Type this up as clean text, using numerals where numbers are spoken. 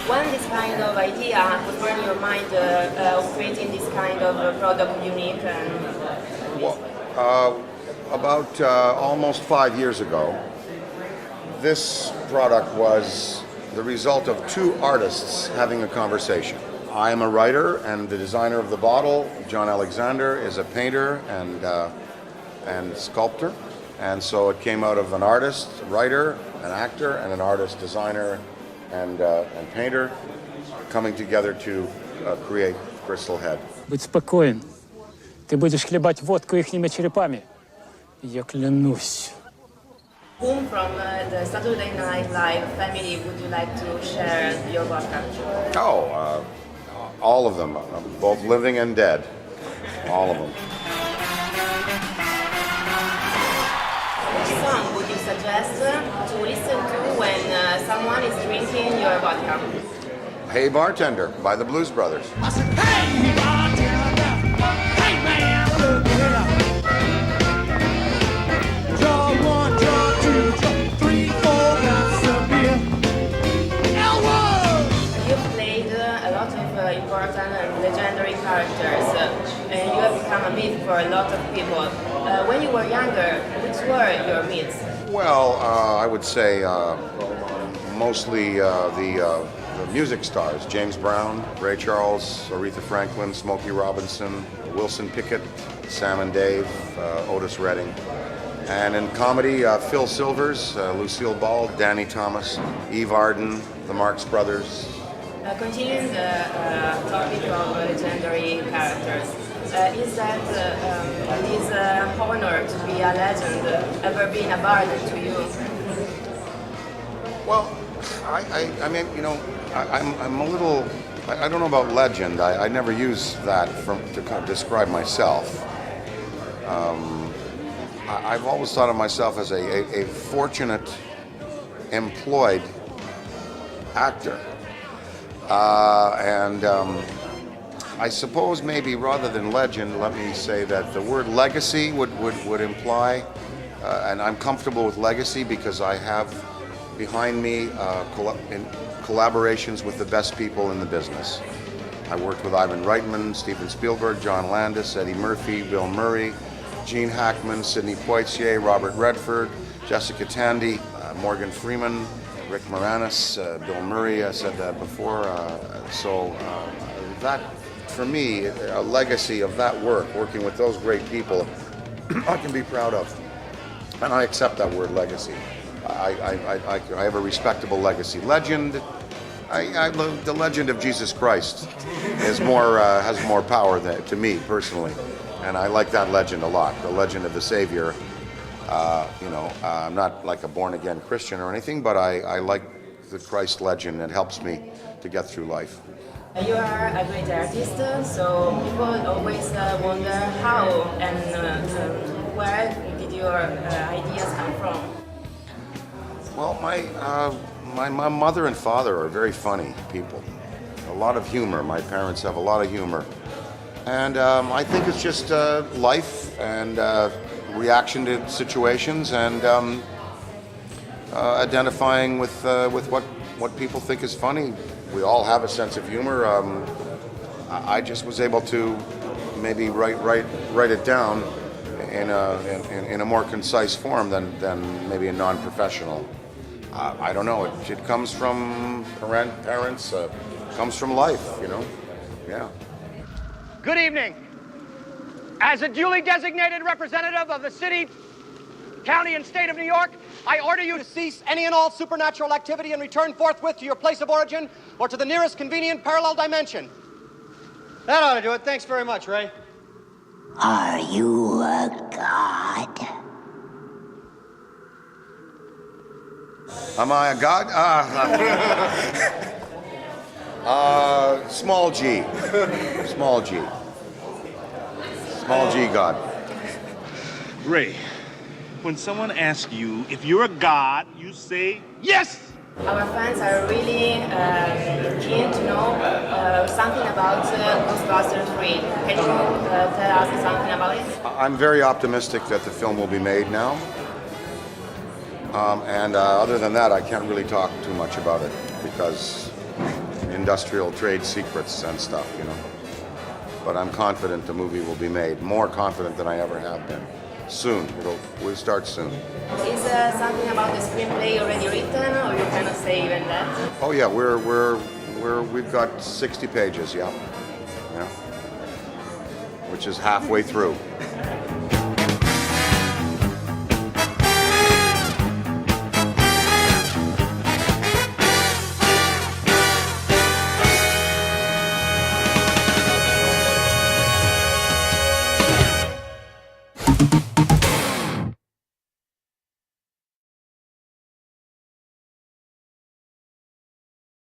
When this kind of idea was born in your mind of creating this kind of product unique and... Well, about almost 5 years ago, this product was the result of two artists having a conversation. I am a writer, and the designer of the bottle, John Alexander, is a painter and sculptor. And so it came out of an artist, writer, an actor, and an artist, designer, and painter coming together to create Crystal Head. Будь спокоен. Ты будешь хлебать водку ихними черепами. Я клянусь. Whom from the Saturday Night Live family would you like to share your vodka? Oh, all of them, both living and dead. All of them. Which song would you suggest to listen to when someone is drinking your vodka? Hey Bartender by the Blues Brothers. I said, hey, bartender, hey man, look it up. Draw one, draw two, draw three, four, glass of beer. Elwood! You've played a lot of important and legendary characters, and you have become a myth for a lot of people. When you were younger, which were your myths? Well, I would say mostly the music stars, James Brown, Ray Charles, Aretha Franklin, Smokey Robinson, Wilson Pickett, Sam and Dave, Otis Redding. And in comedy, Phil Silvers, Lucille Ball, Danny Thomas, Eve Arden, the Marx Brothers. Continuing the topic of legendary characters, is that this honor to be a legend ever been a burden to you? Well, I mean, you know, I'm a little, I don't know about legend. I never use that to kind of describe myself. I've always thought of myself as a fortunate employed actor. I suppose maybe rather than legend, let me say that the word legacy would imply, and I'm comfortable with legacy because I have behind me collaborations with the best people in the business. I worked with Ivan Reitman, Steven Spielberg, John Landis, Eddie Murphy, Bill Murray, Gene Hackman, Sidney Poitier, Robert Redford, Jessica Tandy, Morgan Freeman, Rick Moranis, Bill Murray, I said that before. That, for me, a legacy of that work, working with those great people, I can be proud of. And I accept that word legacy. I have a respectable legacy. Legend, the legend of Jesus Christ is more, has more power to me personally. And I like that legend a lot, the legend of the Savior. I'm not like a born-again Christian or anything, but I like the Christ legend. It helps me to get through life. You are a great artist, so people always wonder how and where did your ideas come from? Well, my mother and father are very funny people. A lot of humor. My parents have a lot of humor. And I think it's just life and reaction to situations and identifying with what people think is funny. We all have a sense of humor. I just was able to maybe write it down in a more concise form than maybe a non-professional. I don't know. It comes from parents. Comes from life. You know. Yeah. Good evening. As a duly designated representative of the city, county, and state of New York, I order you to cease any and all supernatural activity and return forthwith to your place of origin or to the nearest convenient parallel dimension. That ought to do it. Thanks very much, Ray. Are you a god? Am I a god? Small g. Small g. Small g god. Ray, when someone asks you if you're a god, you say yes! Our fans are really keen to know something about Ghostbusters 3. Can you tell us something about it? I'm very optimistic that the film will be made now. And other than that, I can't really talk too much about it because industrial trade secrets and stuff, you know. But I'm confident the movie will be made, more confident than I ever have been. Soon, we'll start soon. Is something about the screenplay already written, or you cannot say even that? Oh yeah, we've got 60 pages, yeah, which is halfway through.